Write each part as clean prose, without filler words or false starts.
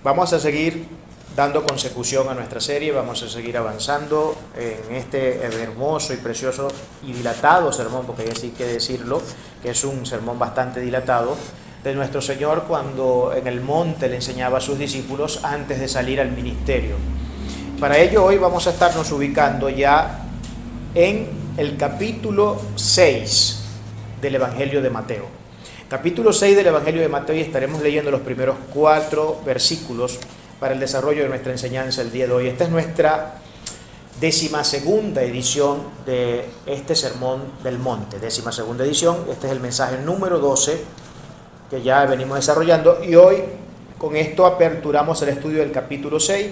Vamos a seguir dando consecución a nuestra serie, vamos a seguir avanzando en este hermoso y precioso y dilatado sermón, porque hay que decirlo, que es un sermón bastante dilatado, de nuestro Señor cuando en el monte le enseñaba a sus discípulos antes de salir al ministerio. Para ello hoy vamos a estarnos ubicando ya en el capítulo 6 del Evangelio de Mateo. Capítulo 6 del Evangelio de Mateo, y estaremos leyendo los primeros 4 versículos para el desarrollo de nuestra enseñanza el día de hoy. Esta es nuestra 12ª edición de este Sermón del Monte, 12ª edición. Este es el mensaje número 12 que ya venimos desarrollando, y hoy con esto aperturamos el estudio del capítulo 6.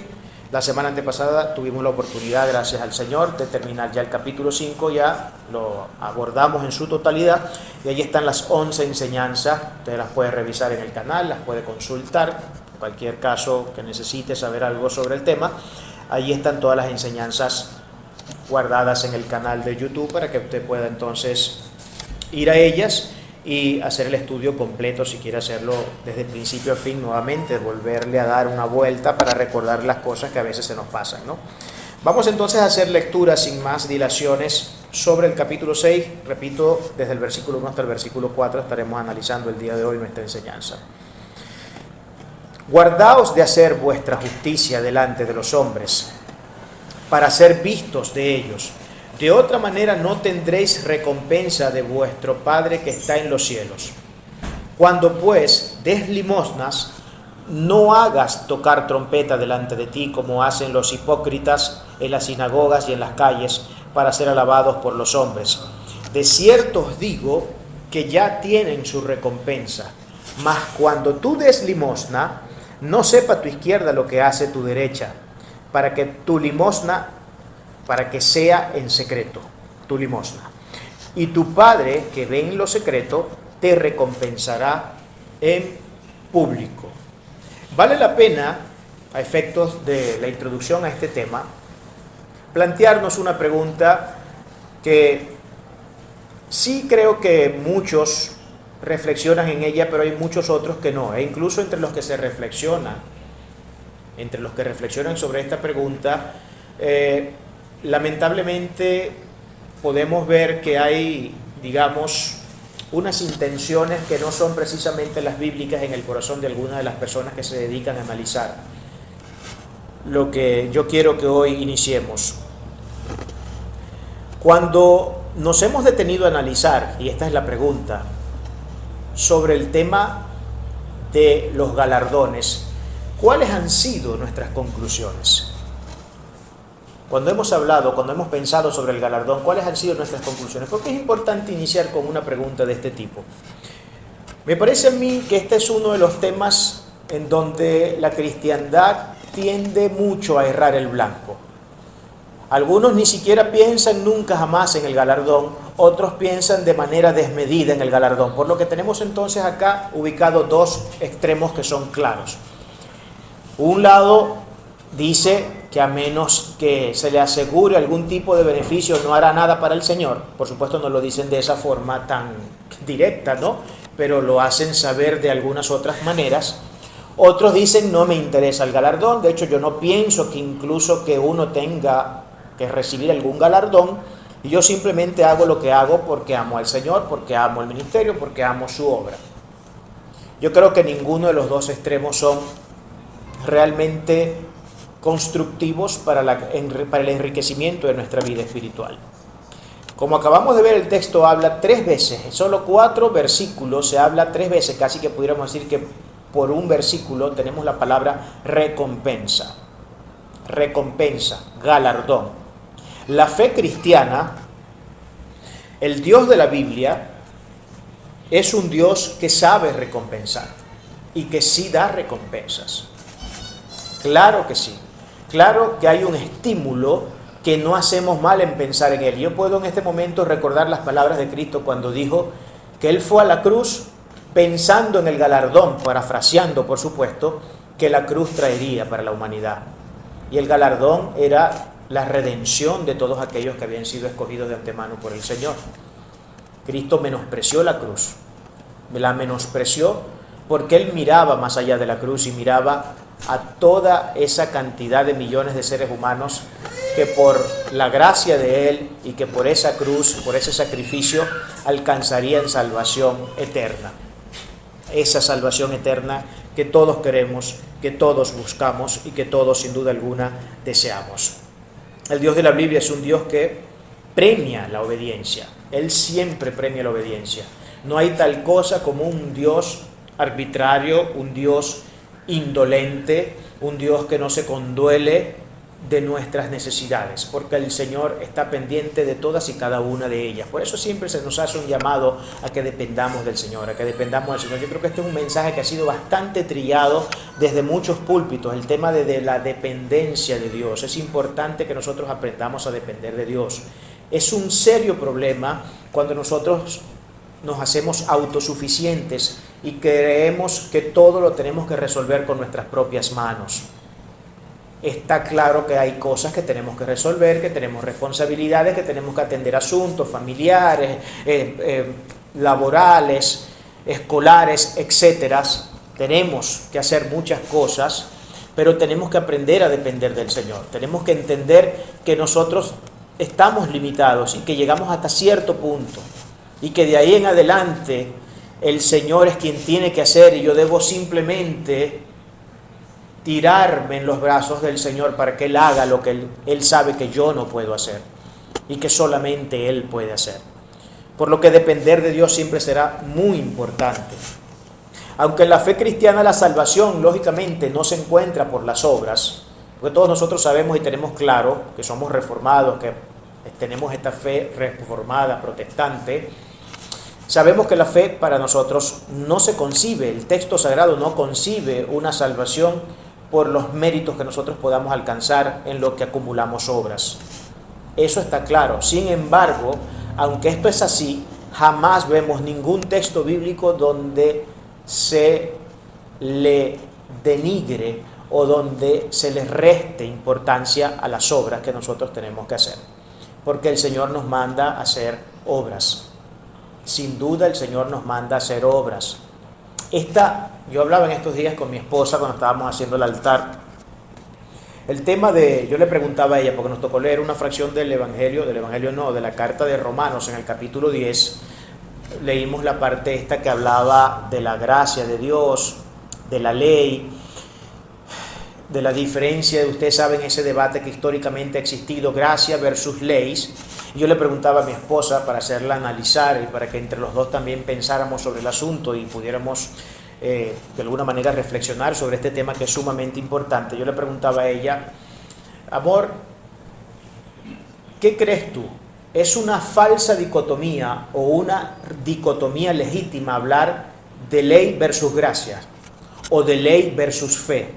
La semana antepasada tuvimos la oportunidad, gracias al Señor, de terminar ya el capítulo 5, ya lo abordamos en su totalidad, y ahí están las 11 enseñanzas. Usted las puede revisar en el canal, las puede consultar, en cualquier caso que necesite saber algo sobre el tema. Ahí están todas las enseñanzas guardadas en el canal de YouTube para que usted pueda entonces ir a ellas y hacer el estudio completo, si quiere hacerlo desde principio a fin nuevamente, volverle a dar una vuelta para recordar las cosas que a veces se nos pasan, ¿no? Vamos entonces a hacer lectura sin más dilaciones sobre el capítulo 6, repito, desde el versículo 1 hasta el versículo 4 estaremos analizando el día de hoy nuestra enseñanza. Guardaos de hacer vuestra justicia delante de los hombres, para ser vistos de ellos. De otra manera no tendréis recompensa de vuestro Padre que está en los cielos. Cuando pues des limosnas, no hagas tocar trompeta delante de ti, como hacen los hipócritas en las sinagogas y en las calles, para ser alabados por los hombres. De cierto os digo que ya tienen su recompensa. Mas cuando tú des limosna, no sepa tu izquierda lo que hace tu derecha, para que tu limosna, para que sea en secreto, tu limosna. Y tu Padre, que ve en lo secreto, te recompensará en público. Vale la pena, a efectos de la introducción a este tema, plantearnos una pregunta que sí creo que muchos reflexionan en ella, pero hay muchos otros que no. E incluso entre los que reflexionan sobre esta pregunta, lamentablemente podemos ver que hay, digamos, unas intenciones que no son precisamente las bíblicas en el corazón de algunas de las personas que se dedican a analizar lo que yo quiero que hoy iniciemos. Cuando nos hemos detenido a analizar, y esta es la pregunta, sobre el tema de los galardones, ¿cuáles han sido nuestras conclusiones? Cuando hemos pensado sobre el galardón, ¿cuáles han sido nuestras conclusiones? Porque es importante iniciar con una pregunta de este tipo. Me parece a mí que este es uno de los temas en donde la cristiandad tiende mucho a errar el blanco. Algunos ni siquiera piensan nunca jamás en el galardón, otros piensan de manera desmedida en el galardón, por lo que tenemos entonces acá ubicados dos extremos que son claros. Un lado dice que a menos que se le asegure algún tipo de beneficio no hará nada para el Señor. Por supuesto no lo dicen de esa forma tan directa, ¿no? Pero lo hacen saber de algunas otras maneras. Otros dicen no me interesa el galardón, de hecho yo no pienso que incluso que uno tenga que recibir algún galardón, y yo simplemente hago lo que hago porque amo al Señor, porque amo el ministerio, porque amo su obra. Yo creo que ninguno de los dos extremos son realmente constructivos para el enriquecimiento de nuestra vida espiritual. Como acabamos de ver, el texto habla 3 veces, en solo 4 versículos se habla 3 veces, casi que pudiéramos decir que por un versículo tenemos la palabra recompensa, galardón. La fe cristiana, el Dios de la Biblia, es un Dios que sabe recompensar y que sí da recompensas. Claro que sí. Claro que hay un estímulo que no hacemos mal en pensar en él. Yo puedo en este momento recordar las palabras de Cristo cuando dijo que él fue a la cruz pensando en el galardón, parafraseando por supuesto, que la cruz traería para la humanidad. Y el galardón era la redención de todos aquellos que habían sido escogidos de antemano por el Señor. Cristo menospreció la cruz, la menospreció porque él miraba más allá de la cruz y miraba a toda esa cantidad de millones de seres humanos que por la gracia de Él y que por esa cruz, por ese sacrificio, alcanzarían salvación eterna. Esa salvación eterna que todos queremos, que todos buscamos y que todos sin duda alguna deseamos. El Dios de la Biblia es un Dios que premia la obediencia. Él siempre premia la obediencia. No hay tal cosa como un Dios arbitrario, un Dios indolente, un Dios que no se conduele de nuestras necesidades, porque el Señor está pendiente de todas y cada una de ellas. Por eso siempre se nos hace un llamado a que dependamos del Señor, a que dependamos del Señor. Yo creo que este es un mensaje que ha sido bastante trillado desde muchos púlpitos, el tema de la dependencia de Dios. Es importante que nosotros aprendamos a depender de Dios. Es un serio problema cuando nosotros nos hacemos autosuficientes y creemos que todo lo tenemos que resolver con nuestras propias manos. Está claro que hay cosas que tenemos que resolver, que tenemos responsabilidades, que tenemos que atender asuntos familiares, laborales, escolares, etcétera. Tenemos que hacer muchas cosas, pero tenemos que aprender a depender del Señor. Tenemos que entender que nosotros estamos limitados y que llegamos hasta cierto punto y que de ahí en adelante el Señor es quien tiene que hacer y yo debo simplemente tirarme en los brazos del Señor para que Él haga lo que Él sabe que yo no puedo hacer y que solamente Él puede hacer. Por lo que depender de Dios siempre será muy importante. Aunque en la fe cristiana la salvación lógicamente no se encuentra por las obras, porque todos nosotros sabemos y tenemos claro que somos reformados, que tenemos esta fe reformada, protestante. Sabemos que la fe para nosotros no se concibe, el texto sagrado no concibe una salvación por los méritos que nosotros podamos alcanzar en lo que acumulamos obras. Eso está claro. Sin embargo, aunque esto es así, jamás vemos ningún texto bíblico donde se le denigre o donde se le reste importancia a las obras que nosotros tenemos que hacer. Porque el Señor nos manda a hacer obras. Sin duda el Señor nos manda a hacer obras. Yo hablaba en estos días con mi esposa cuando estábamos haciendo el altar. El tema yo le preguntaba a ella, porque nos tocó leer una fracción de la carta de Romanos en el capítulo 10. Leímos la parte esta que hablaba de la gracia de Dios, de la ley, de la diferencia, ustedes saben ese debate que históricamente ha existido, gracia versus leyes. Yo le preguntaba a mi esposa para hacerla analizar y para que entre los dos también pensáramos sobre el asunto y pudiéramos de alguna manera reflexionar sobre este tema que es sumamente importante. Yo le preguntaba a ella, amor, ¿qué crees tú? ¿Es una falsa dicotomía o una dicotomía legítima hablar de ley versus gracia o de ley versus fe?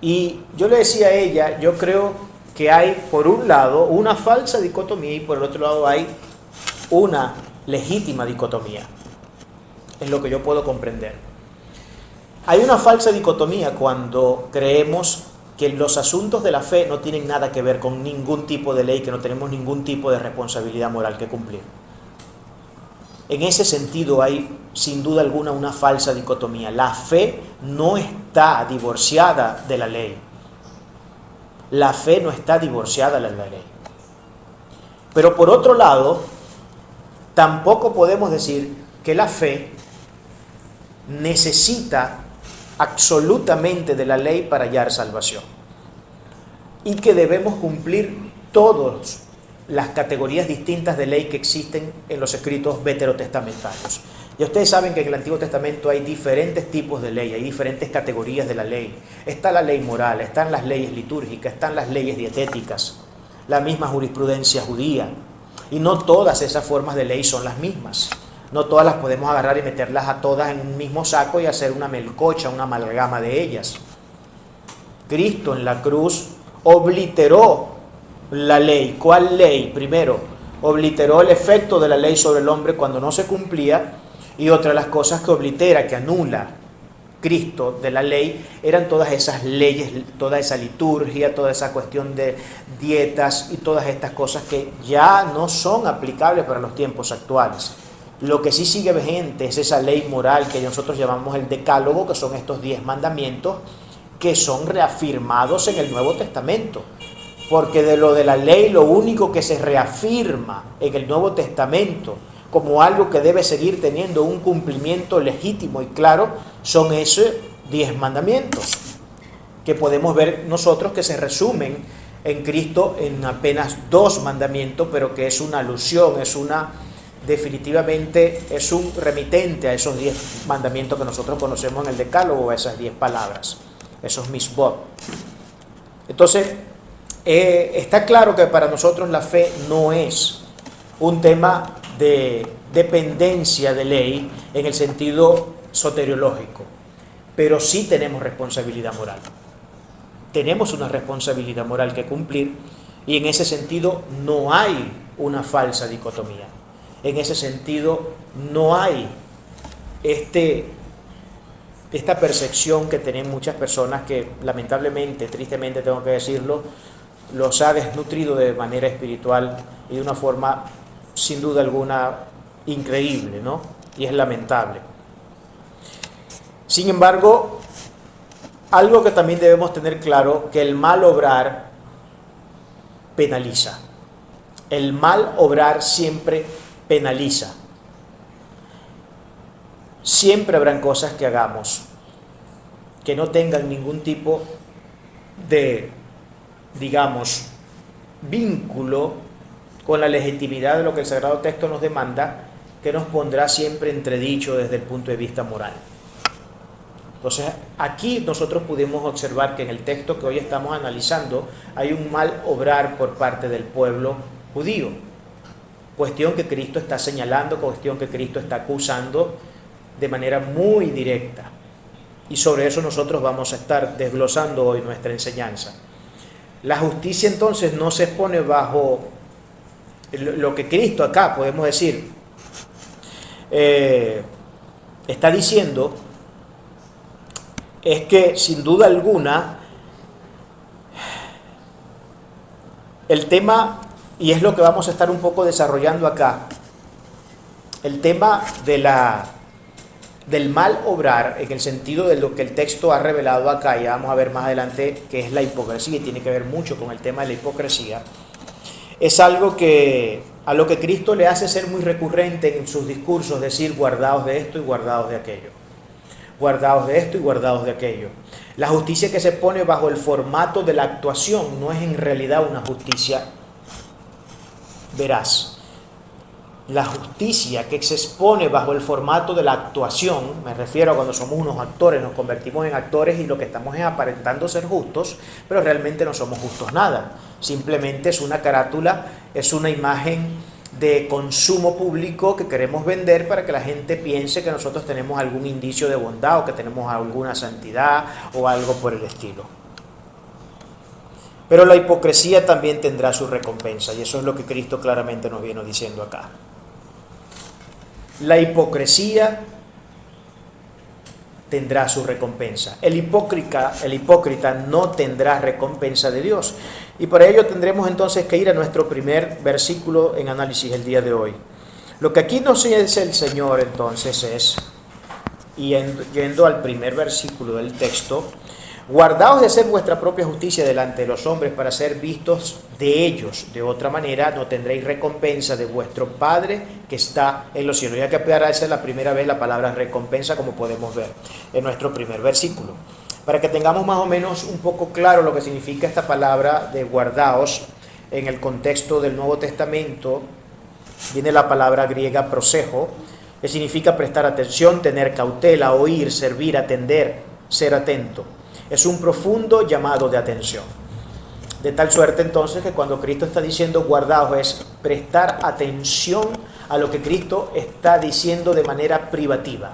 Y yo le decía a ella, yo creo que hay por un lado una falsa dicotomía y por el otro lado hay una legítima dicotomía, es lo que yo puedo comprender. Hay una falsa dicotomía cuando creemos que los asuntos de la fe no tienen nada que ver con ningún tipo de ley, que no tenemos ningún tipo de responsabilidad moral que cumplir. En ese sentido hay sin duda alguna una falsa dicotomía. La fe no está divorciada de la ley. La fe no está divorciada de la ley. Pero por otro lado, tampoco podemos decir que la fe necesita absolutamente de la ley para hallar salvación y que debemos cumplir todas las categorías distintas de ley que existen en los escritos veterotestamentarios. Ya ustedes saben que en el Antiguo Testamento hay diferentes tipos de ley, hay diferentes categorías de la ley. Está la ley moral, están las leyes litúrgicas, están las leyes dietéticas, la misma jurisprudencia judía. Y no todas esas formas de ley son las mismas. No todas las podemos agarrar y meterlas a todas en un mismo saco y hacer una melcocha, una amalgama de ellas. Cristo en la cruz obliteró la ley. ¿Cuál ley? Primero, obliteró el efecto de la ley sobre el hombre cuando no se cumplía, y otra de las cosas que oblitera, que anula Cristo de la ley, eran todas esas leyes, toda esa liturgia, toda esa cuestión de dietas y todas estas cosas que ya no son aplicables para los tiempos actuales. Lo que sí sigue vigente es esa ley moral que nosotros llamamos el Decálogo, que son estos 10 mandamientos que son reafirmados en el Nuevo Testamento. Porque de lo de la ley, lo único que se reafirma en el Nuevo Testamento como algo que debe seguir teniendo un cumplimiento legítimo y claro, son esos 10 mandamientos, que podemos ver nosotros que se resumen en Cristo en apenas 2 mandamientos, pero que es una alusión, definitivamente es un remitente a esos 10 mandamientos que nosotros conocemos en el Decálogo, esas 10 palabras, esos misbot. Entonces, está claro que para nosotros la fe no es un tema de dependencia de ley en el sentido soteriológico, pero sí tenemos responsabilidad moral. Tenemos una responsabilidad moral que cumplir y en ese sentido no hay una falsa dicotomía. En ese sentido no hay esta percepción que tienen muchas personas que lamentablemente, tristemente tengo que decirlo, los ha desnutrido de manera espiritual y de una forma sin duda alguna increíble, ¿no? Y es lamentable. Sin embargo, algo que también debemos tener claro, que el mal obrar penaliza. El mal obrar siempre penaliza. Siempre habrán cosas que hagamos que no tengan ningún tipo de, digamos, vínculo con la legitimidad de lo que el Sagrado Texto nos demanda, que nos pondrá siempre entredicho desde el punto de vista moral. Entonces, aquí nosotros pudimos observar que en el texto que hoy estamos analizando hay un mal obrar por parte del pueblo judío. Cuestión que Cristo está señalando, cuestión que Cristo está acusando de manera muy directa. Y sobre eso nosotros vamos a estar desglosando hoy nuestra enseñanza. La justicia entonces no se pone bajo lo que Cristo acá, podemos decir, está diciendo, es que sin duda alguna el tema, y es lo que vamos a estar un poco desarrollando acá, el tema del mal obrar, en el sentido de lo que el texto ha revelado acá, y vamos a ver más adelante que es la hipocresía, y tiene que ver mucho con el tema de la hipocresía, es algo a lo que Cristo le hace ser muy recurrente en sus discursos, decir guardaos de esto y guardaos de aquello. Guardaos de esto y guardaos de aquello. La justicia que se pone bajo el formato de la actuación no es en realidad una justicia veraz. La justicia que se expone bajo el formato de la actuación, me refiero a cuando somos unos actores, nos convertimos en actores y lo que estamos es aparentando ser justos, pero realmente no somos justos nada. Simplemente es una carátula, es una imagen de consumo público que queremos vender para que la gente piense que nosotros tenemos algún indicio de bondad o que tenemos alguna santidad o algo por el estilo. Pero la hipocresía también tendrá su recompensa y eso es lo que Cristo claramente nos viene diciendo acá. La hipocresía tendrá su recompensa. El hipócrita no tendrá recompensa de Dios. Y para ello tendremos entonces que ir a nuestro primer versículo en análisis el día de hoy. Lo que aquí nos dice el Señor entonces es, y yendo al primer versículo del texto, guardaos de hacer vuestra propia justicia delante de los hombres para ser vistos de ellos. De otra manera no tendréis recompensa de vuestro Padre que está en los cielos. Ya que aparece la primera vez la palabra recompensa, como podemos ver en nuestro primer versículo. Para que tengamos más o menos un poco claro lo que significa esta palabra de guardaos, en el contexto del Nuevo Testamento viene la palabra griega prosejo, que significa prestar atención, tener cautela, oír, servir, atender, ser atento. Es un profundo llamado de atención. De tal suerte entonces que cuando Cristo está diciendo guardaos es prestar atención a lo que Cristo está diciendo de manera privativa.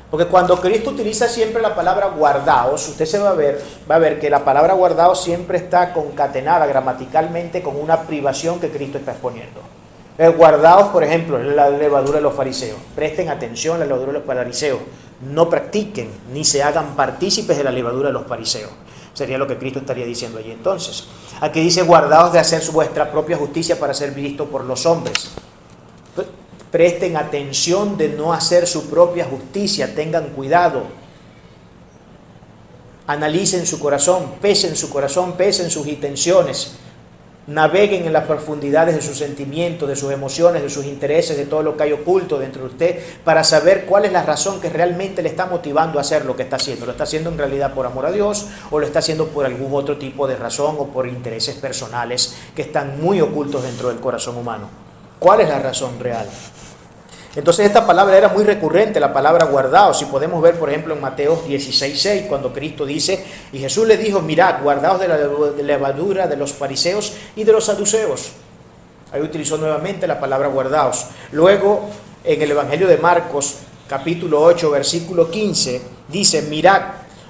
Porque cuando Cristo utiliza siempre la palabra guardaos, usted va a ver que la palabra guardaos siempre está concatenada gramaticalmente con una privación que Cristo está exponiendo. Guardaos, por ejemplo, la levadura de los fariseos. Presten atención a la levadura de los fariseos. No practiquen ni se hagan partícipes de la levadura de los fariseos. Sería lo que Cristo estaría diciendo allí entonces. Aquí dice guardaos de hacer vuestra propia justicia para ser visto por los hombres. presten atención de no hacer su propia justicia, tengan cuidado. Analicen su corazón, pesen sus intenciones. Naveguen en las profundidades de sus sentimientos, de sus emociones, de sus intereses, de todo lo que hay oculto dentro de usted, para saber cuál es la razón que realmente le está motivando a hacer lo que está haciendo. ¿Lo está haciendo en realidad por amor a Dios o lo está haciendo por algún otro tipo de razón o por intereses personales que están muy ocultos dentro del corazón humano? ¿Cuál es la razón real? Entonces esta palabra era muy recurrente, la palabra guardaos. Si podemos ver, por ejemplo, en Mateo 16:6, cuando Cristo dice, y Jesús le dijo, mirad, guardaos de la levadura de los fariseos y de los saduceos. Ahí utilizó nuevamente la palabra guardaos. Luego, en el Evangelio de Marcos, capítulo 8, versículo 15, dice, mirad,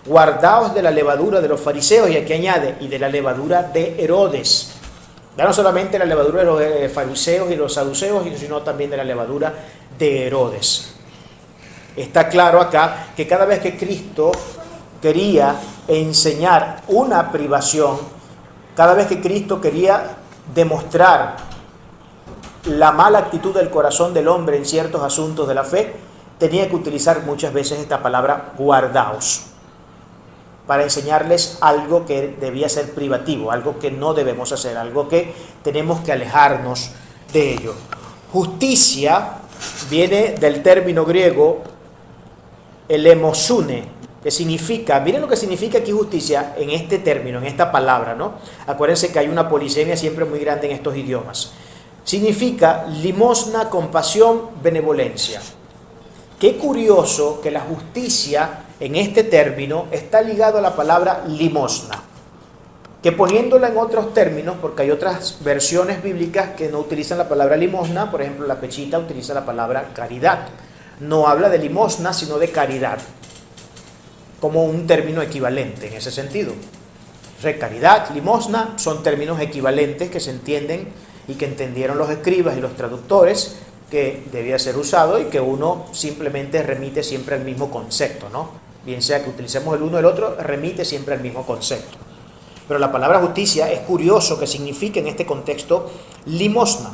guardaos de la levadura de los fariseos, y aquí añade, y de la levadura de Herodes. Ya no solamente la levadura de los fariseos y los saduceos, sino también de la levadura de Herodes. Está claro acá que cada vez que Cristo quería enseñar una privación, cada vez que Cristo quería demostrar la mala actitud del corazón del hombre en ciertos asuntos de la fe, tenía que utilizar muchas veces esta palabra guardaos, para enseñarles algo que debía ser privativo, algo que no debemos hacer, algo que tenemos que alejarnos de ello. Justicia viene del término griego elemosune, que significa, miren lo que significa aquí justicia en este término, en esta palabra, ¿no? Acuérdense que hay una polisemia siempre muy grande en estos idiomas. Significa limosna, compasión, benevolencia. Qué curioso que la justicia en este término está ligado a la palabra limosna, que poniéndola en otros términos, porque hay otras versiones bíblicas que no utilizan la palabra limosna, por ejemplo la Pechita utiliza la palabra caridad, no habla de limosna sino de caridad, como un término equivalente en ese sentido. O sea, caridad, limosna son términos equivalentes que se entienden y que entendieron los escribas y los traductores, que debía ser usado y que uno simplemente remite siempre al mismo concepto, ¿no? Bien sea que utilicemos el uno o el otro, remite siempre al mismo concepto. Pero la palabra justicia es curioso que signifique en este contexto limosna,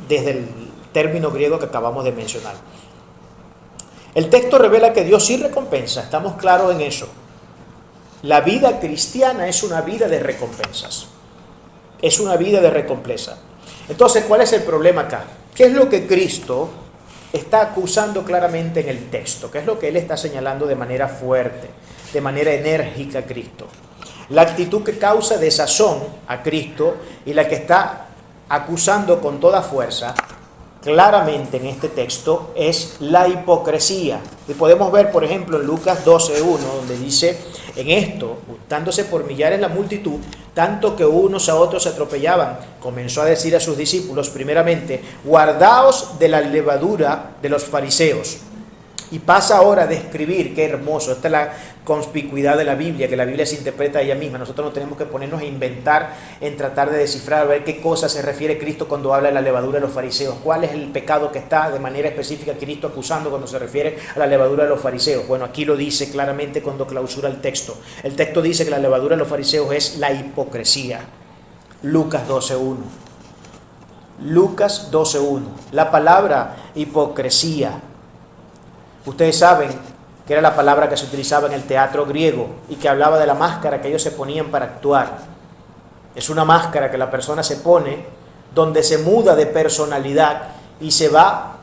desde el término griego que acabamos de mencionar. El texto revela que Dios sí recompensa, estamos claros en eso. La vida cristiana es una vida de recompensas, es una vida de recompensa. Entonces, ¿cuál es el problema acá? ¿Qué es lo que Cristo está acusando claramente en el texto? ¿Qué es lo que Él está señalando de manera fuerte, de manera enérgica a Cristo? La actitud que causa desazón a Cristo y la que está acusando con toda fuerza claramente en este texto es la hipocresía. Y podemos ver, por ejemplo, en Lucas 12:1, donde dice, en esto, juntándose por millares la multitud, tanto que unos a otros se atropellaban, comenzó a decir a sus discípulos, primeramente, guardaos de la levadura de los fariseos. Y pasa ahora a describir, qué hermoso, esta es la conspicuidad de la Biblia, que la Biblia se interpreta a ella misma. Nosotros no tenemos que ponernos a inventar, en tratar de descifrar, a ver qué cosa se refiere Cristo cuando habla de la levadura de los fariseos. ¿Cuál es el pecado que está de manera específica Cristo acusando cuando se refiere a la levadura de los fariseos? Bueno, aquí lo dice claramente cuando clausura el texto. El texto dice que la levadura de los fariseos es la hipocresía. Lucas 12:1. Lucas 12:1. La palabra hipocresía, ustedes saben que era la palabra que se utilizaba en el teatro griego y que hablaba de la máscara que ellos se ponían para actuar. Es una máscara que la persona se pone donde se muda de personalidad y se va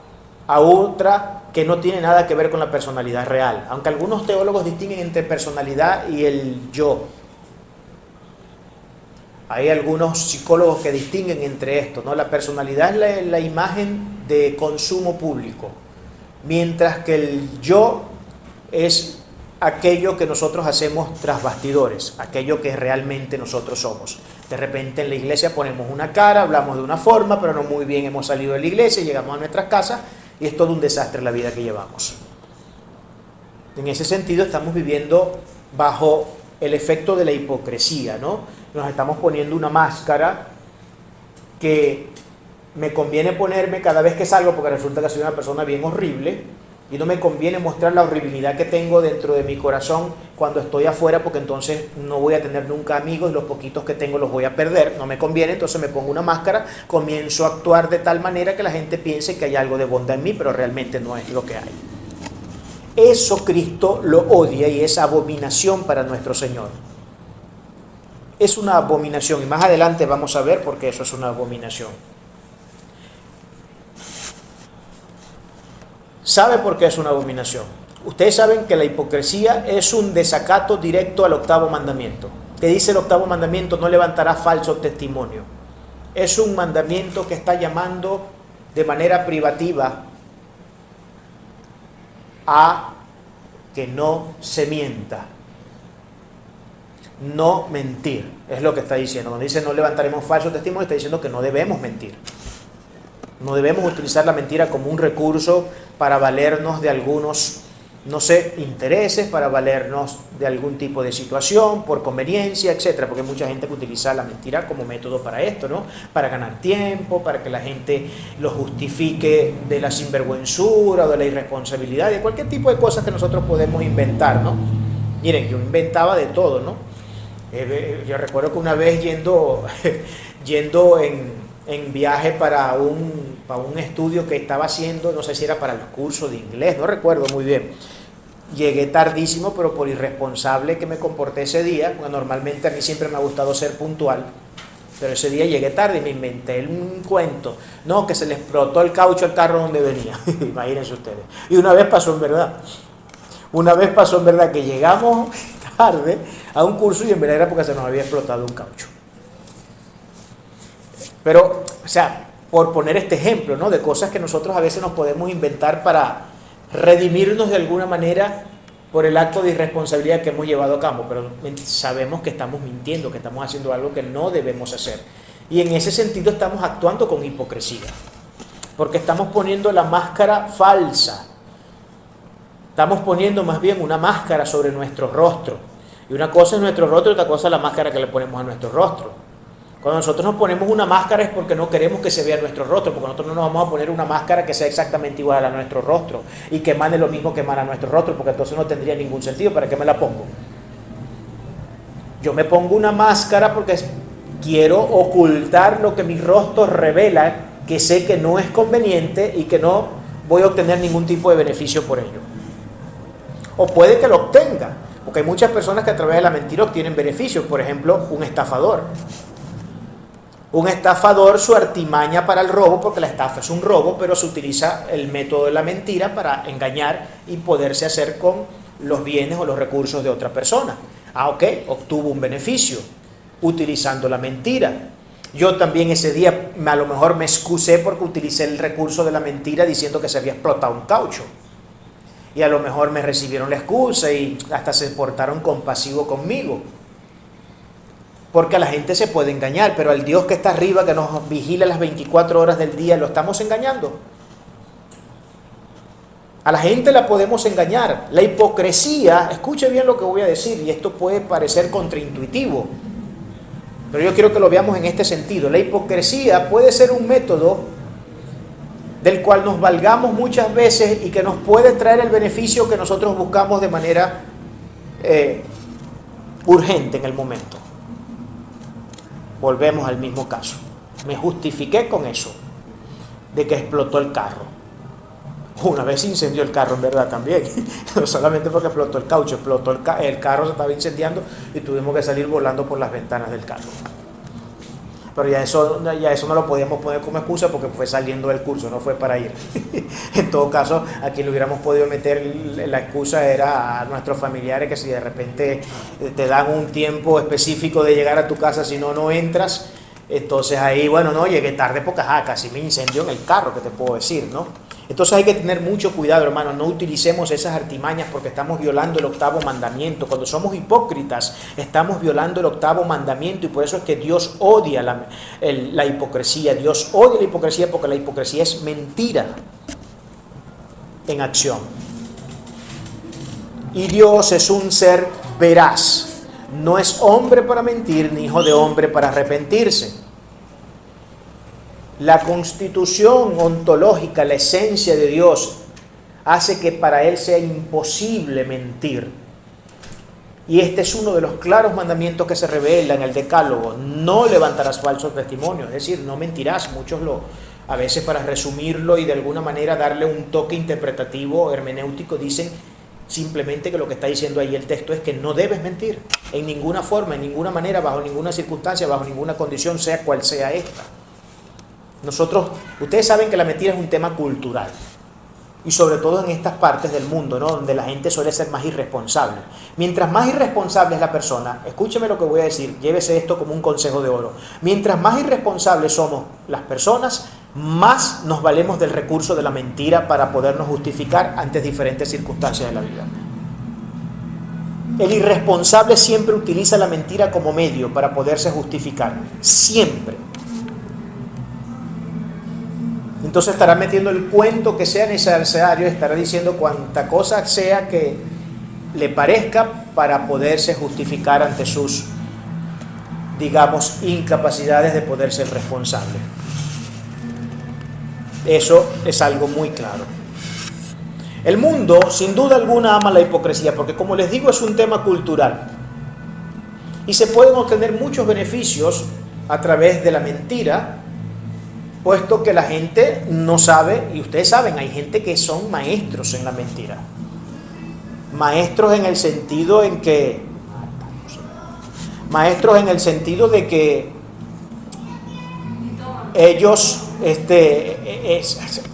a otra que no tiene nada que ver con la personalidad real. Aunque algunos teólogos distinguen entre personalidad y el yo. Hay algunos psicólogos que distinguen entre esto, ¿no? La personalidad es la imagen de consumo público, mientras que el yo es aquello que nosotros hacemos tras bastidores, aquello que realmente nosotros somos. De repente en la iglesia ponemos una cara, hablamos de una forma, pero no muy bien hemos salido de la iglesia, llegamos a nuestras casas y es todo un desastre la vida que llevamos. En ese sentido estamos viviendo bajo el efecto de la hipocresía, ¿no? Nos estamos poniendo una máscara que me conviene ponerme cada vez que salgo porque resulta que soy una persona bien horrible, Y no me conviene mostrar la horribilidad que tengo dentro de mi corazón cuando estoy afuera, porque entonces no voy a tener nunca amigos y los poquitos que tengo los voy a perder. No me conviene, entonces me pongo una máscara, comienzo a actuar de tal manera que la gente piense que hay algo de bondad en mí, pero realmente no es lo que hay. Eso Cristo lo odia y es abominación para nuestro Señor. Es una abominación y más adelante vamos a ver por qué eso es una abominación. ¿Sabe por qué es una abominación? Ustedes saben que la hipocresía es un desacato directo al octavo mandamiento. ¿Qué dice el octavo mandamiento? No levantarás falso testimonio. Es un mandamiento que está llamando de manera privativa a que no se mienta. No mentir, es lo que está diciendo. Cuando dice no levantaremos falso testimonio, está diciendo que no debemos mentir. No debemos utilizar la mentira como un recurso para valernos de algunos, no sé, intereses, para valernos de algún tipo de situación, por conveniencia, etcétera, porque hay mucha gente que utiliza la mentira como método para esto, ¿no? Para ganar tiempo, para que la gente lo justifique de la sinvergüenzura o de la irresponsabilidad, de cualquier tipo de cosas que nosotros podemos inventar, ¿no? Miren, yo inventaba de todo, ¿no? Yo recuerdo que una vez yendo en viaje para un estudio que estaba haciendo, no sé si era para el curso de inglés, no recuerdo muy bien. Llegué tardísimo, pero por irresponsable que me comporté ese día, porque normalmente a mí siempre me ha gustado ser puntual, pero ese día llegué tarde y me inventé un cuento, no, que se le explotó el caucho al carro donde venía, imagínense ustedes. Y una vez pasó en verdad que llegamos tarde a un curso y en verdad era porque se nos había explotado un caucho. Pero, o sea, por poner este ejemplo, ¿no? De cosas que nosotros a veces nos podemos inventar para redimirnos de alguna manera por el acto de irresponsabilidad que hemos llevado a cabo, pero sabemos que estamos mintiendo, que estamos haciendo algo que no debemos hacer. Y en ese sentido estamos actuando con hipocresía, porque estamos poniendo la máscara falsa. Estamos poniendo más bien una máscara sobre nuestro rostro. Y una cosa es nuestro rostro y otra cosa es la máscara que le ponemos a nuestro rostro. Cuando nosotros nos ponemos una máscara es porque no queremos que se vea nuestro rostro, porque nosotros no nos vamos a poner una máscara que sea exactamente igual a nuestro rostro y que emane lo mismo que emana nuestro rostro, porque entonces no tendría ningún sentido. ¿Para qué me la pongo? Yo me pongo una máscara porque quiero ocultar lo que mi rostro revela, que sé que no es conveniente y que no voy a obtener ningún tipo de beneficio por ello. O puede que lo obtenga, porque hay muchas personas que a través de la mentira obtienen beneficios. Por ejemplo, un estafador. Un estafador, su artimaña para el robo, porque la estafa es un robo, pero se utiliza el método de la mentira para engañar y poderse hacer con los bienes o los recursos de otra persona. Ok, obtuvo un beneficio utilizando la mentira. Yo también ese día a lo mejor me excusé porque utilicé el recurso de la mentira diciendo que se había explotado un caucho. Y a lo mejor me recibieron la excusa y hasta se portaron compasivo conmigo. Porque a la gente se puede engañar, pero al Dios que está arriba, que nos vigila las 24 horas del día, ¿lo estamos engañando? A la gente la podemos engañar. La hipocresía, escuche bien lo que voy a decir, y esto puede parecer contraintuitivo, pero yo quiero que lo veamos en este sentido. La hipocresía puede ser un método del cual nos valgamos muchas veces y que nos puede traer el beneficio que nosotros buscamos de manera urgente en el momento. Volvemos al mismo caso. Me justifiqué con eso, de que explotó el carro. Una vez se incendió el carro, en verdad, también. No solamente porque explotó el caucho, explotó el carro se estaba incendiando y tuvimos que salir volando por las ventanas del carro. Pero ya eso no lo podíamos poner como excusa porque fue saliendo del curso, no fue para ir. En todo caso, a quien le hubiéramos podido meter la excusa era a nuestros familiares, que si de repente te dan un tiempo específico de llegar a tu casa, si no, no entras. Entonces ahí, bueno, no, llegué tarde porque casi me incendió en el carro, que te puedo decir, ¿no? Entonces hay que tener mucho cuidado, hermanos, no utilicemos esas artimañas porque estamos violando el octavo mandamiento. Cuando somos hipócritas, estamos violando el octavo mandamiento y por eso es que Dios odia la hipocresía. Dios odia la hipocresía porque la hipocresía es mentira en acción. Y Dios es un ser veraz. No es hombre para mentir, ni hijo de hombre para arrepentirse. La constitución ontológica, la esencia de Dios, hace que para él sea imposible mentir. Y este es uno de los claros mandamientos que se revela en el Decálogo: no levantarás falsos testimonios, es decir, no mentirás. Muchos a veces, para resumirlo y de alguna manera darle un toque interpretativo, hermenéutico, dicen simplemente que lo que está diciendo ahí el texto es que no debes mentir en ninguna forma, en ninguna manera, bajo ninguna circunstancia, bajo ninguna condición, sea cual sea esta. Ustedes saben que la mentira es un tema cultural, y sobre todo en estas partes del mundo, ¿no?, donde la gente suele ser más irresponsable. Mientras más irresponsable es la persona, escúcheme lo que voy a decir, llévese esto como un consejo de oro. Mientras más irresponsables somos las personas, más nos valemos del recurso de la mentira para podernos justificar ante diferentes circunstancias de la vida. El irresponsable siempre utiliza la mentira como medio para poderse justificar, siempre. Entonces estará metiendo el cuento que sea necesario, estará diciendo cuanta cosa sea que le parezca para poderse justificar ante sus, digamos, incapacidades de poder ser responsable. Eso es algo muy claro. El mundo, sin duda alguna, ama la hipocresía, porque, como les digo, es un tema cultural. Y se pueden obtener muchos beneficios a través de la mentira, puesto que la gente no sabe, y ustedes saben, hay gente que son maestros en la mentira. Maestros en el sentido de que ellos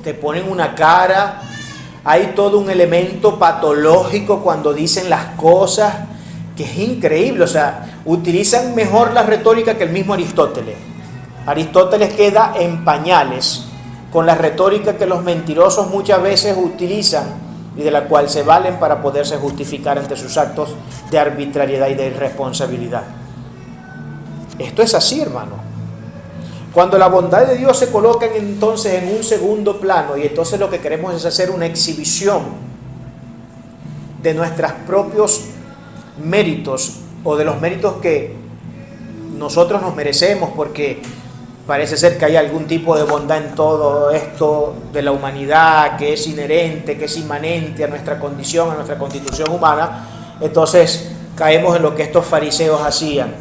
te ponen una cara, hay todo un elemento patológico cuando dicen las cosas, que es increíble. O sea, utilizan mejor la retórica que el mismo Aristóteles. Aristóteles queda en pañales con la retórica que los mentirosos muchas veces utilizan y de la cual se valen para poderse justificar ante sus actos de arbitrariedad y de irresponsabilidad. Esto es así, hermano. Cuando la bondad de Dios se coloca entonces en un segundo plano, y entonces lo que queremos es hacer una exhibición de nuestros propios méritos, o de los méritos que nosotros nos merecemos, porque parece ser que hay algún tipo de bondad en todo esto de la humanidad, que es inherente, que es inmanente a nuestra condición, a nuestra constitución humana. Entonces caemos en lo que estos fariseos hacían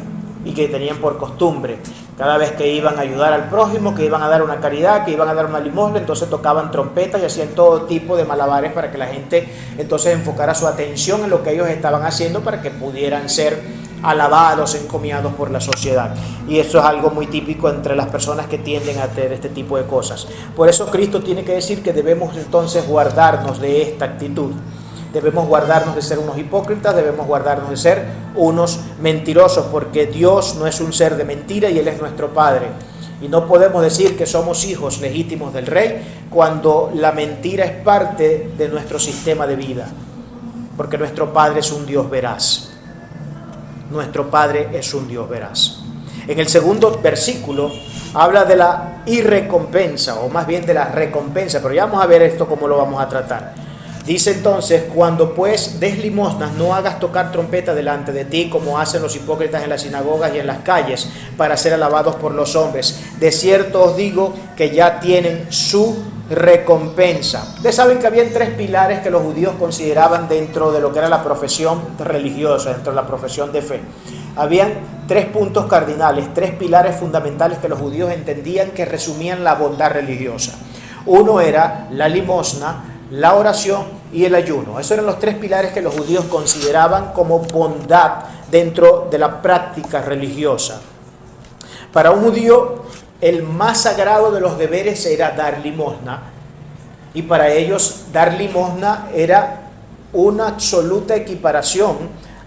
y que tenían por costumbre. Cada vez que iban a ayudar al prójimo, que iban a dar una caridad, que iban a dar una limosna, entonces tocaban trompetas y hacían todo tipo de malabares para que la gente entonces enfocara su atención en lo que ellos estaban haciendo, para que pudieran ser alabados, encomiados por la sociedad. Y eso es algo muy típico entre las personas que tienden a hacer este tipo de cosas. Por eso Cristo tiene que decir que debemos entonces guardarnos de esta actitud. Debemos guardarnos de ser unos hipócritas, debemos guardarnos de ser unos mentirosos, porque Dios no es un ser de mentira y Él es nuestro Padre. Y no podemos decir que somos hijos legítimos del Rey cuando la mentira es parte de nuestro sistema de vida, porque nuestro Padre es un Dios veraz. Nuestro Padre es un Dios veraz. En el segundo versículo habla de la irrecompensa, o más bien de la recompensa, pero ya vamos a ver esto cómo lo vamos a tratar. Dice entonces: cuando pues des limosnas, no hagas tocar trompeta delante de ti, como hacen los hipócritas en las sinagogas y en las calles, para ser alabados por los hombres. De cierto os digo que ya tienen su recompensa. Ustedes saben que habían tres pilares que los judíos consideraban dentro de lo que era la profesión religiosa, dentro de la profesión de fe. Habían tres puntos cardinales, tres pilares fundamentales que los judíos entendían que resumían la bondad religiosa. Uno era la limosna, la oración y el ayuno. Esos eran los tres pilares que los judíos consideraban como bondad dentro de la práctica religiosa. Para un judío, el más sagrado de los deberes era dar limosna, y para ellos dar limosna era una absoluta equiparación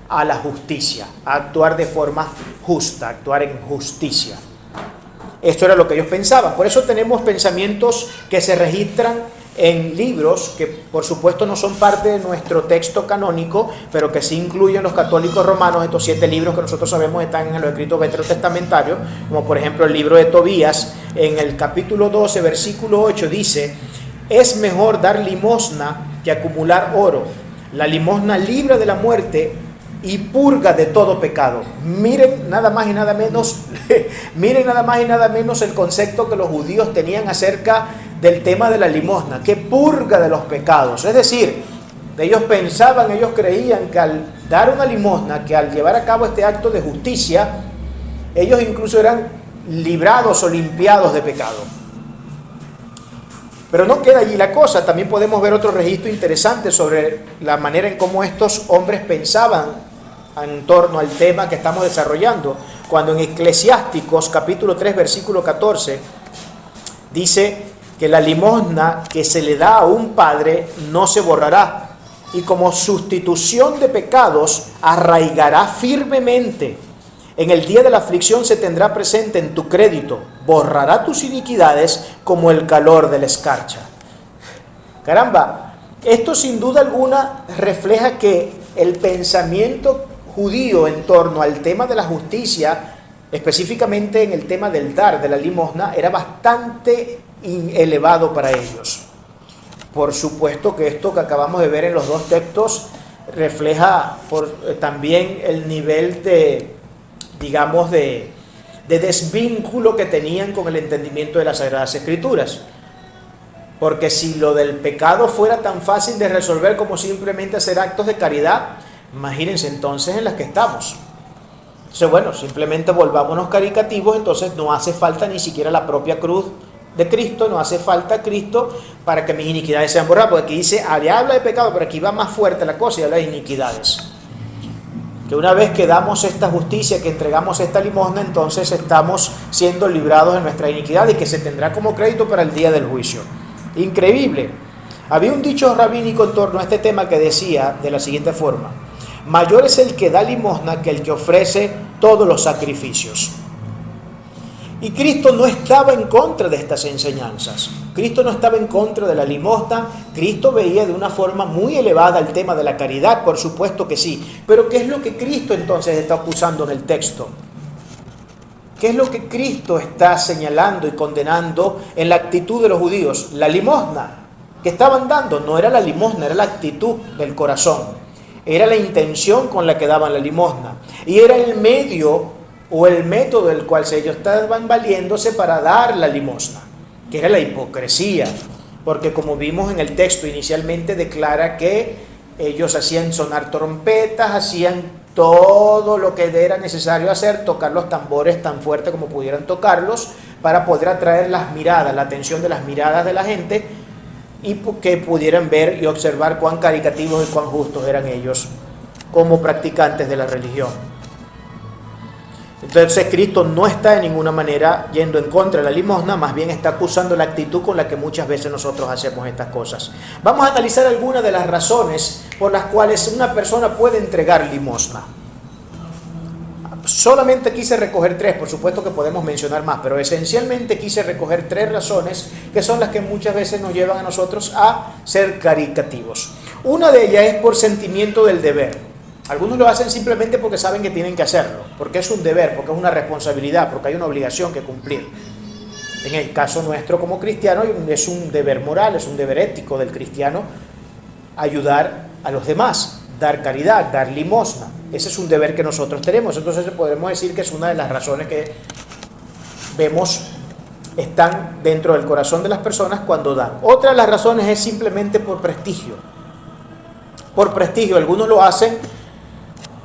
a la justicia, a actuar de forma justa, actuar en justicia. Esto era lo que ellos pensaban. Por eso tenemos pensamientos que se registran en libros que por supuesto no son parte de nuestro texto canónico, pero que sí incluyen los católicos romanos. Estos 7 libros que nosotros sabemos están en los escritos veterotestamentarios, como por ejemplo el libro de Tobías. En el capítulo 12, versículo 8 dice: es mejor dar limosna que acumular oro. La limosna libra de la muerte y purga de todo pecado. Miren nada más y nada menos el concepto que los judíos tenían acerca del tema de la limosna, que purga de los pecados. Es decir, ellos pensaban, ellos creían que al dar una limosna, que al llevar a cabo este acto de justicia, ellos incluso eran librados o limpiados de pecado. Pero no queda allí la cosa, también podemos ver otro registro interesante sobre la manera en cómo estos hombres pensaban en torno al tema que estamos desarrollando, cuando en Eclesiásticos capítulo 3 versículo 14 dice que la limosna que se le da a un padre no se borrará, y como sustitución de pecados arraigará firmemente. En el día de la aflicción se tendrá presente en tu crédito, borrará tus iniquidades como el calor de la escarcha. Caramba, esto sin duda alguna refleja que el pensamiento judío en torno al tema de la justicia, específicamente en el tema del dar, de la limosna, era bastante elevado para ellos. Por supuesto que esto que acabamos de ver en los dos textos refleja también el nivel de, digamos, de desvínculo que tenían con el entendimiento de las Sagradas Escrituras. Porque si lo del pecado fuera tan fácil de resolver como simplemente hacer actos de caridad, imagínense entonces en las que estamos. Entonces, bueno, simplemente volvámonos caricativos, entonces no hace falta ni siquiera la propia cruz de Cristo, no hace falta Cristo para que mis iniquidades sean borradas, porque aquí dice, habla de pecado, pero aquí va más fuerte la cosa y habla de iniquidades. Que una vez que damos esta justicia, que entregamos esta limosna, entonces estamos siendo librados de nuestra iniquidad y que se tendrá como crédito para el día del juicio. Increíble. Había un dicho rabínico en torno a este tema que decía de la siguiente forma: mayor es el que da limosna que el que ofrece todos los sacrificios. Y Cristo no estaba en contra de estas enseñanzas. Cristo no estaba en contra de la limosna. Cristo veía de una forma muy elevada el tema de la caridad, por supuesto que sí. Pero ¿qué es lo que Cristo entonces está acusando en el texto? ¿Qué es lo que Cristo está señalando y condenando en la actitud de los judíos? La limosna que estaban dando no era la limosna, era la actitud del corazón. Era la intención con la que daban la limosna. Y era el medio o el método del cual ellos estaban valiéndose para dar la limosna, que era la hipocresía. Porque como vimos en el texto inicialmente, declara que ellos hacían sonar trompetas, hacían todo lo que era necesario hacer, tocar los tambores tan fuerte como pudieran tocarlos, para poder atraer las miradas, la atención de las miradas de la gente, y que pudieran ver y observar cuán caritativos y cuán justos eran ellos como practicantes de la religión. Entonces Cristo no está de ninguna manera yendo en contra de la limosna, más bien está acusando la actitud con la que muchas veces nosotros hacemos estas cosas. Vamos a analizar algunas de las razones por las cuales una persona puede entregar limosna. Solamente quise recoger tres, por supuesto que podemos mencionar más, pero esencialmente quise recoger tres razones que son las que muchas veces nos llevan a nosotros a ser caritativos. Una de ellas es por sentimiento del deber. Algunos lo hacen simplemente porque saben que tienen que hacerlo, porque es un deber, porque es una responsabilidad, porque hay una obligación que cumplir. En el caso nuestro como cristiano es un deber moral, es un deber ético del cristiano ayudar a los demás, dar caridad, dar limosna. Ese es un deber que nosotros tenemos. Entonces podemos decir que es una de las razones que vemos están dentro del corazón de las personas cuando dan. Otra de las razones es simplemente por prestigio. Por prestigio, algunos lo hacen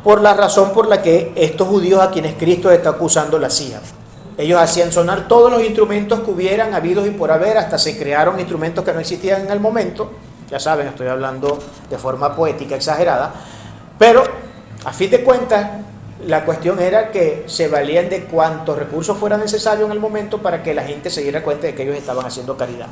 por la razón por la que estos judíos a quienes Cristo está acusando lo hacían. Ellos hacían sonar todos los instrumentos que hubieran habidos y por haber, hasta se crearon instrumentos que no existían en el momento. Ya saben, estoy hablando de forma poética, exagerada, pero a fin de cuentas la cuestión era que se valían de cuantos recursos fueran necesarios en el momento para que la gente se diera cuenta de que ellos estaban haciendo caridad.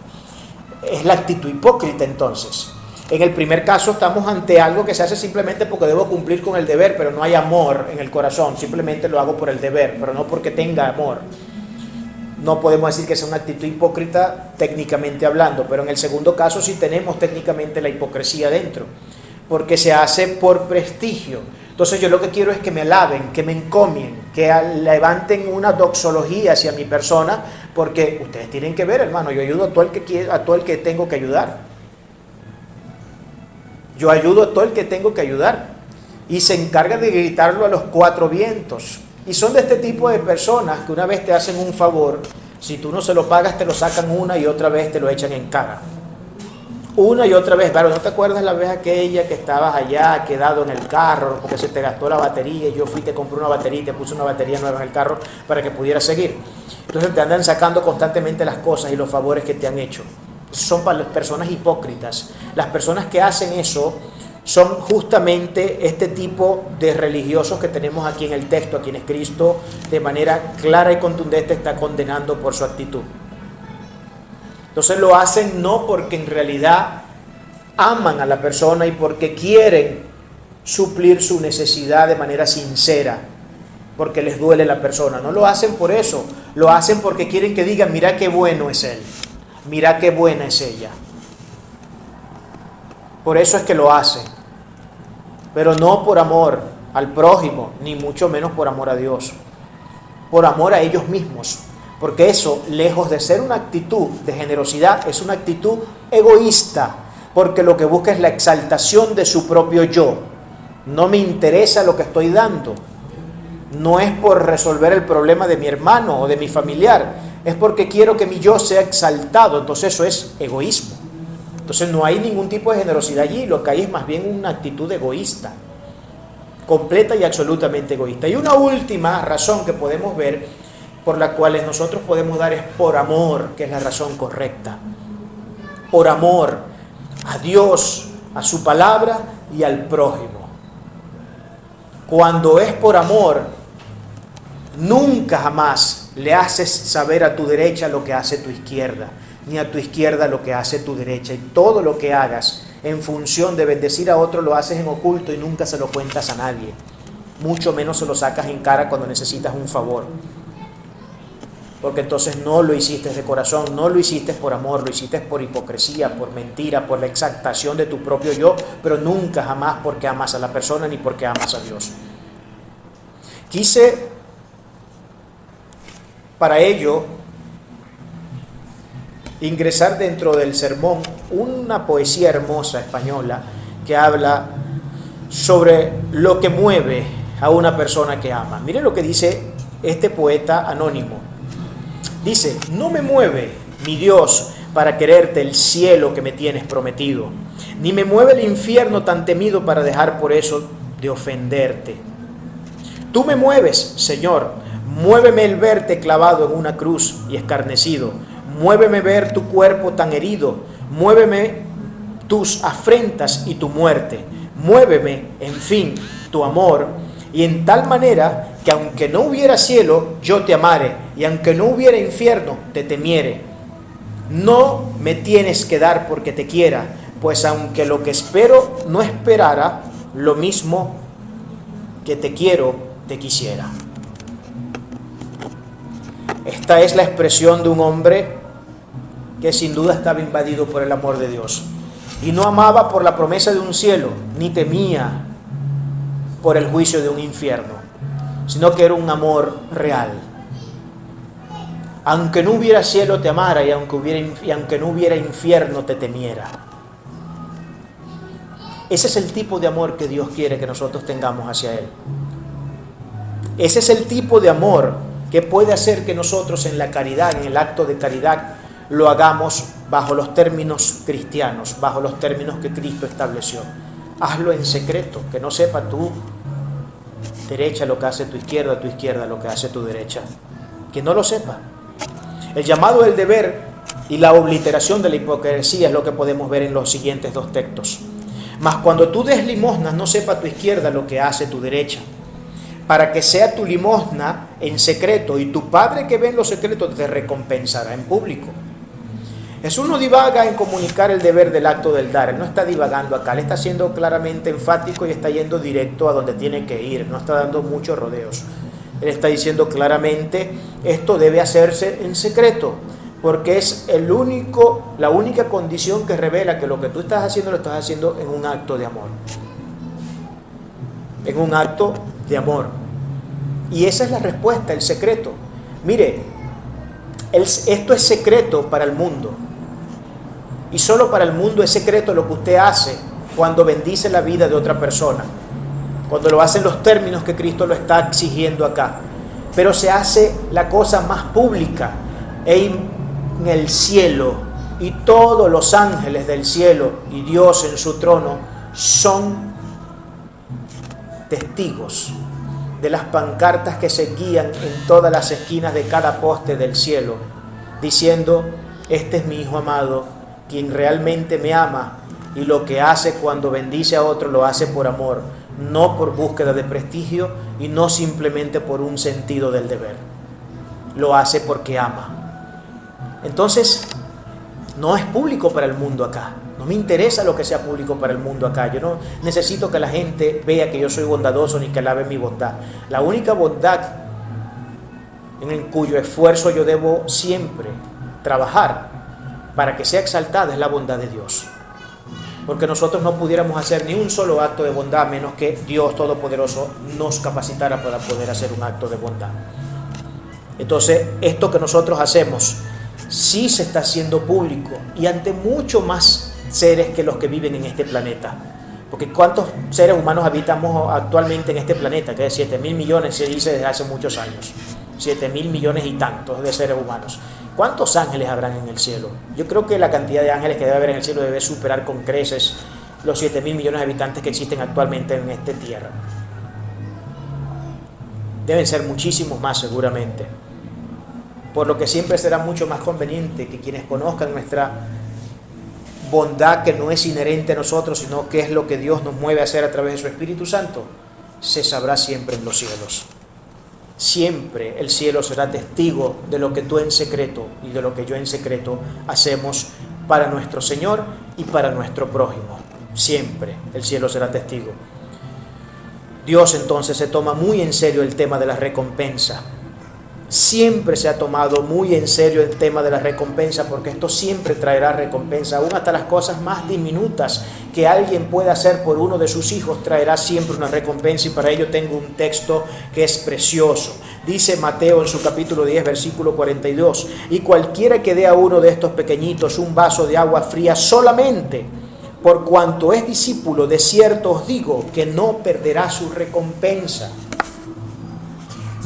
Es la actitud hipócrita entonces. En el primer caso estamos ante algo que se hace simplemente porque debo cumplir con el deber, pero no hay amor en el corazón, simplemente lo hago por el deber, pero no porque tenga amor. No podemos decir que sea una actitud hipócrita técnicamente hablando, pero en el segundo caso sí tenemos técnicamente la hipocresía dentro, porque se hace por prestigio. Entonces yo lo que quiero es que me alaben, que me encomien, que levanten una doxología hacia mi persona, porque ustedes tienen que ver, hermano, yo ayudo a todo el que tengo que ayudar. Yo ayudo a todo el que tengo que ayudar. Y se encarga de gritarlo a los cuatro vientos. Y son de este tipo de personas que una vez te hacen un favor, Si tú no se lo pagas, te lo sacan una y otra vez, te lo echan en cara. Una y otra vez. Claro, ¿no te acuerdas la vez aquella que estabas allá, quedado en el carro, porque se te gastó la batería y yo fui, te compré una batería y te puse una batería nueva en el carro para que pudieras seguir? Entonces te andan sacando constantemente las cosas y los favores que te han hecho. Son para las personas hipócritas. Las personas que hacen eso son justamente este tipo de religiosos que tenemos aquí en el texto, a quienes Cristo de manera clara y contundente está condenando por su actitud. Entonces lo hacen no porque en realidad aman a la persona y porque quieren suplir su necesidad de manera sincera, porque les duele la persona. No lo hacen por eso, lo hacen porque quieren que digan, mira qué bueno es él, mira qué buena es ella. Por eso es que lo hacen, pero no por amor al prójimo, ni mucho menos por amor a Dios, por amor a ellos mismos. Porque eso, lejos de ser una actitud de generosidad, es una actitud egoísta, porque lo que busca es la exaltación de su propio yo. No me interesa lo que estoy dando. No es por resolver el problema de mi hermano o de mi familiar, es porque quiero que mi yo sea exaltado. Entonces eso es egoísmo. Entonces no hay ningún tipo de generosidad allí, lo que hay es más bien una actitud egoísta, completa y absolutamente egoísta. Y una última razón que podemos ver por la cual nosotros podemos dar es por amor, que es la razón correcta. Por amor a Dios, a su palabra y al prójimo. Cuando es por amor, nunca jamás le haces saber a tu derecha lo que hace tu izquierda, ni a tu izquierda lo que hace tu derecha. Y todo lo que hagas en función de bendecir a otro lo haces en oculto y nunca se lo cuentas a nadie. Mucho menos se lo sacas en cara cuando necesitas un favor. Porque entonces no lo hiciste de corazón, no lo hiciste por amor, lo hiciste por hipocresía, por mentira, por la exaltación de tu propio yo, pero nunca jamás porque amas a la persona ni porque amas a Dios. Quise para ello ingresar dentro del sermón una poesía hermosa española que habla sobre lo que mueve a una persona que ama. Mire lo que dice este poeta anónimo. Dice, no me mueve, mi Dios, para quererte el cielo que me tienes prometido, ni me mueve el infierno tan temido para dejar por eso de ofenderte. Tú me mueves, Señor, muéveme el verte clavado en una cruz y escarnecido, muéveme ver tu cuerpo tan herido, muéveme tus afrentas y tu muerte, muéveme, en fin, tu amor, y en tal manera que aunque no hubiera cielo, yo te amare, y aunque no hubiera infierno, te temiere. No me tienes que dar porque te quiera, pues aunque lo que espero no esperara, lo mismo que te quiero, te quisiera. Esta es la expresión de un hombre que sin duda estaba invadido por el amor de Dios, y no amaba por la promesa de un cielo, ni temía por el juicio de un infierno, sino que era un amor real. Aunque no hubiera cielo te amara, y aunque no hubiera infierno te temiera. Ese es el tipo de amor que Dios quiere que nosotros tengamos hacia Él. Ese es el tipo de amor que puede hacer que nosotros en la caridad, en el acto de caridad, lo hagamos bajo los términos cristianos, bajo los términos que Cristo estableció. Hazlo en secreto, que no sepa tu derecha lo que hace tu izquierda lo que hace tu derecha. Que no lo sepa. El llamado del deber y la obliteración de la hipocresía es lo que podemos ver en los siguientes dos textos. Mas cuando tú des limosnas, no sepa tu izquierda lo que hace tu derecha, para que sea tu limosna en secreto, y tu Padre que ve en lo secreto te recompensará en público. Jesús no divaga en comunicar el deber del acto del dar. Él no está divagando acá, él está siendo claramente enfático y está yendo directo a donde tiene que ir, no está dando muchos rodeos. Él está diciendo claramente, esto debe hacerse en secreto, porque es la única condición que revela que lo que tú estás haciendo lo estás haciendo en un acto de amor. En un acto de amor. Y esa es la respuesta, el secreto. Mire, esto es secreto para el mundo. Y solo para el mundo es secreto lo que usted hace cuando bendice la vida de otra persona, cuando lo hace en los términos que Cristo lo está exigiendo acá. Pero se hace la cosa más pública en el cielo y todos los ángeles del cielo y Dios en su trono son testigos de las pancartas que se guían en todas las esquinas de cada poste del cielo, diciendo: este es mi Hijo amado, quien realmente me ama, y lo que hace cuando bendice a otro lo hace por amor, no por búsqueda de prestigio y no simplemente por un sentido del deber. Lo hace porque ama. Entonces, no es público para el mundo acá. No me interesa lo que sea público para el mundo acá. Yo no necesito que la gente vea que yo soy bondadoso ni que alabe mi bondad. La única bondad en cuyo esfuerzo yo debo siempre trabajar para que sea exaltada es la bondad de Dios. Porque nosotros no pudiéramos hacer ni un solo acto de bondad a menos que Dios Todopoderoso nos capacitara para poder hacer un acto de bondad. Entonces, esto que nosotros hacemos sí se está haciendo público y ante mucho más seres que los que viven en este planeta. Porque ¿cuántos seres humanos habitamos actualmente en este planeta? Que es 7.000 millones, se dice desde hace muchos años. 7.000 millones y tantos de seres humanos. ¿Cuántos ángeles habrán en el cielo? Yo creo que la cantidad de ángeles que debe haber en el cielo debe superar con creces los 7.000 millones de habitantes que existen actualmente en esta tierra. Deben ser muchísimos más seguramente. Por lo que siempre será mucho más conveniente que quienes conozcan nuestra bondad, que no es inherente a nosotros, sino que es lo que Dios nos mueve a hacer a través de su Espíritu Santo, se sabrá siempre en los cielos. Siempre el cielo será testigo de lo que tú en secreto y de lo que yo en secreto hacemos para nuestro Señor y para nuestro prójimo. Siempre el cielo será testigo. Dios entonces se toma muy en serio el tema de la recompensa. Siempre se ha tomado muy en serio el tema de la recompensa, porque esto siempre traerá recompensa. Aún hasta las cosas más diminutas que alguien pueda hacer por uno de sus hijos traerá siempre una recompensa, y para ello tengo un texto que es precioso. Dice Mateo en su capítulo 10, versículo 42: y cualquiera que dé a uno de estos pequeñitos un vaso de agua fría solamente por cuanto es discípulo, de cierto os digo que no perderá su recompensa.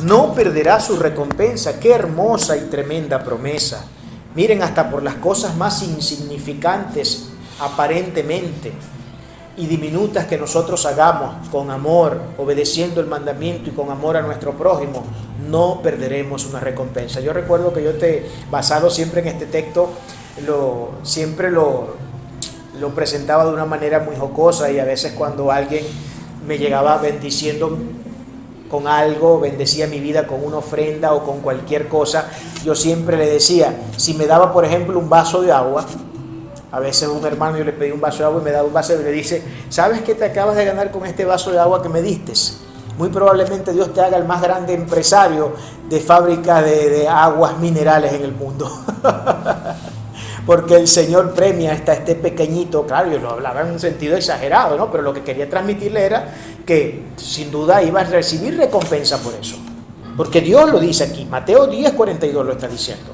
No perderá su recompensa. Qué hermosa y tremenda promesa. Miren, hasta por las cosas más insignificantes aparentemente y diminutas que nosotros hagamos con amor, obedeciendo el mandamiento y con amor a nuestro prójimo, no perderemos una recompensa. Yo recuerdo que yo basado siempre en este texto, siempre lo presentaba de una manera muy jocosa, y a veces cuando alguien me llegaba bendiciendo con algo, bendecía mi vida con una ofrenda o con cualquier cosa, yo siempre le decía, si me daba por ejemplo un vaso de agua, a veces un hermano yo le pedí un vaso de agua y me daba un vaso y le dice: ¿sabes qué te acabas de ganar con este vaso de agua que me diste? Muy probablemente Dios te haga el más grande empresario de fábrica de aguas minerales en el mundo. Porque el Señor premia hasta este pequeñito. Claro, yo lo hablaba en un sentido exagerado, ¿no? Pero lo que quería transmitirle era que sin duda iba a recibir recompensa por eso. Porque Dios lo dice aquí, Mateo 10:42 lo está diciendo.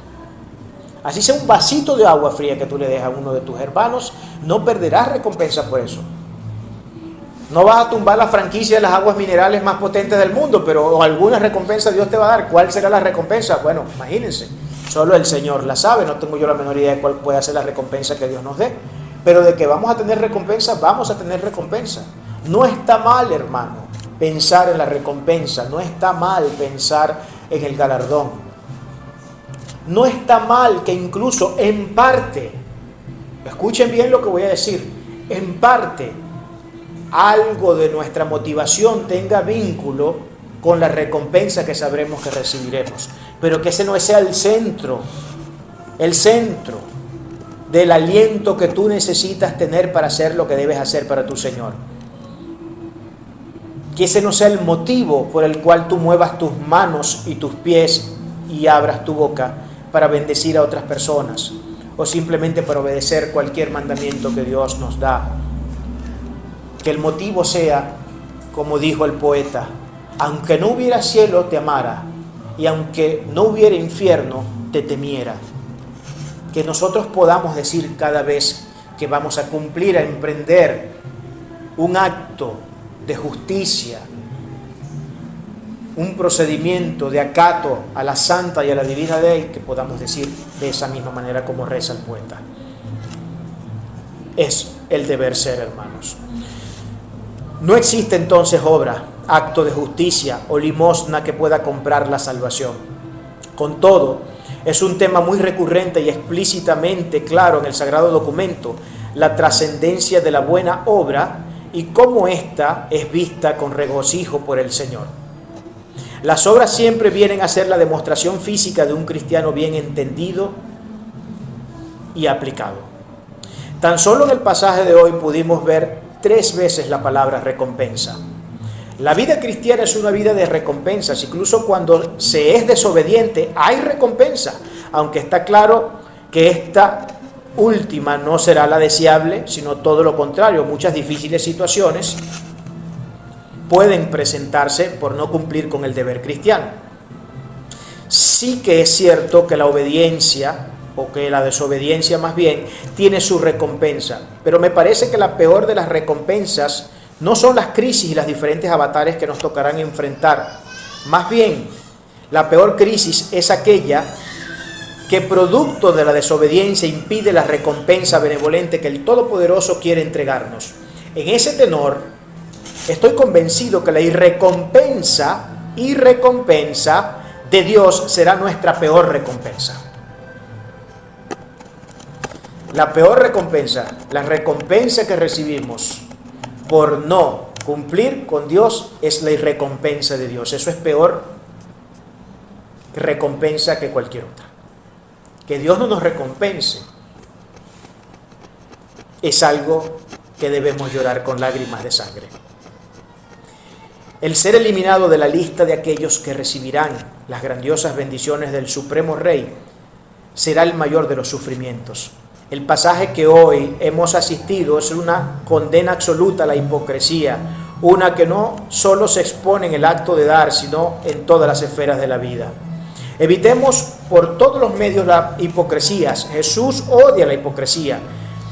Así sea un vasito de agua fría que tú le dejas a uno de tus hermanos, no perderás recompensa por eso. No vas a tumbar la franquicia de las aguas minerales más potentes del mundo, pero alguna recompensa Dios te va a dar. ¿Cuál será la recompensa? Bueno, imagínense. Solo el Señor la sabe, no tengo yo la menor idea de cuál puede ser la recompensa que Dios nos dé. Pero de que vamos a tener recompensa, vamos a tener recompensa. No está mal, hermano, pensar en la recompensa. No está mal pensar en el galardón. No está mal que incluso en parte, escuchen bien lo que voy a decir, en parte algo de nuestra motivación tenga vínculo con la recompensa que sabremos que recibiremos. Pero que ese no sea el centro del aliento que tú necesitas tener para hacer lo que debes hacer para tu Señor. Que ese no sea el motivo por el cual tú muevas tus manos y tus pies y abras tu boca para bendecir a otras personas, o simplemente para obedecer cualquier mandamiento que Dios nos da. Que el motivo sea, como dijo el poeta: aunque no hubiera cielo te amara, y aunque no hubiera infierno te temiera. Que nosotros podamos decir cada vez que vamos a cumplir, a emprender un acto de justicia, un procedimiento de acato a la santa y a la divina ley, que podamos decir de esa misma manera como reza el poeta. Es el deber ser, hermanos. No existe entonces obra, acto de justicia o limosna que pueda comprar la salvación. Con todo, es un tema muy recurrente y explícitamente claro en el Sagrado Documento, la trascendencia de la buena obra y cómo ésta es vista con regocijo por el Señor. Las obras siempre vienen a ser la demostración física de un cristiano bien entendido y aplicado. Tan solo en el pasaje de hoy pudimos ver 3 veces la palabra recompensa. La vida cristiana es una vida de recompensas, incluso cuando se es desobediente hay recompensa, aunque está claro que esta última no será la deseable, sino todo lo contrario. Muchas difíciles situaciones pueden presentarse por no cumplir con el deber cristiano. Sí que es cierto que la obediencia, o que la desobediencia más bien, tiene su recompensa, pero me parece que la peor de las recompensas no son las crisis y las diferentes avatares que nos tocarán enfrentar. Más bien, la peor crisis es aquella que producto de la desobediencia impide la recompensa benevolente que el Todopoderoso quiere entregarnos. En ese tenor, estoy convencido que la irrecompensa de Dios será nuestra peor recompensa. La peor recompensa, la recompensa que recibimos por no cumplir con Dios es la irrecompensa de Dios. Eso es peor recompensa que cualquier otra. Que Dios no nos recompense es algo que debemos llorar con lágrimas de sangre. El ser eliminado de la lista de aquellos que recibirán las grandiosas bendiciones del Supremo Rey será el mayor de los sufrimientos. El pasaje que hoy hemos asistido es una condena absoluta a la hipocresía, una que no solo se expone en el acto de dar, sino en todas las esferas de la vida. Evitemos por todos los medios la hipocresía. Jesús odia la hipocresía,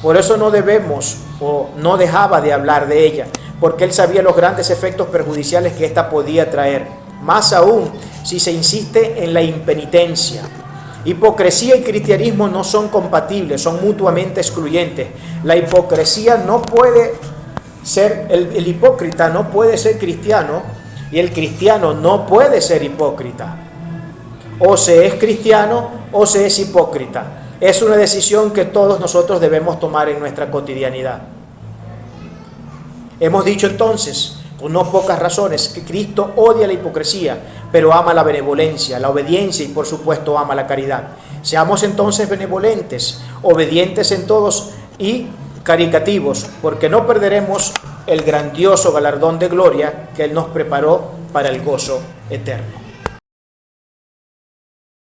por eso no debemos o no dejaba de hablar de ella, porque él sabía los grandes efectos perjudiciales que ésta podía traer, más aún si se insiste en la impenitencia. Hipocresía y cristianismo no son compatibles, son mutuamente excluyentes. La hipocresía no puede ser, el hipócrita no puede ser cristiano y el cristiano no puede ser hipócrita. O se es cristiano o se es hipócrita. Es una decisión que todos nosotros debemos tomar en nuestra cotidianidad. Hemos dicho entonces, con no pocas razones, que Cristo odia la hipocresía, pero ama la benevolencia, la obediencia y por supuesto ama la caridad. Seamos entonces benevolentes, obedientes en todos y caritativos, porque no perderemos el grandioso galardón de gloria que Él nos preparó para el gozo eterno.